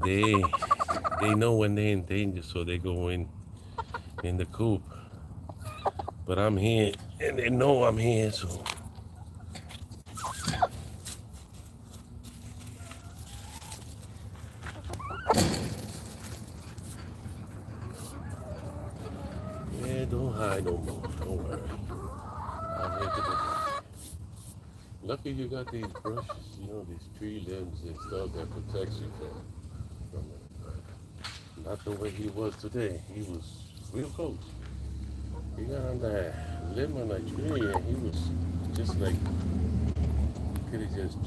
they they know when they're in danger, so they go in the coop. But I'm here, and they know I'm here, so. Yeah, don't hide no more. Don't worry. I'm here to protect. Lucky you got these brushes, these tree limbs and stuff that protects you from it. Not the way he was today. He was real close. He got on that limb on that tree and he was just like, could have just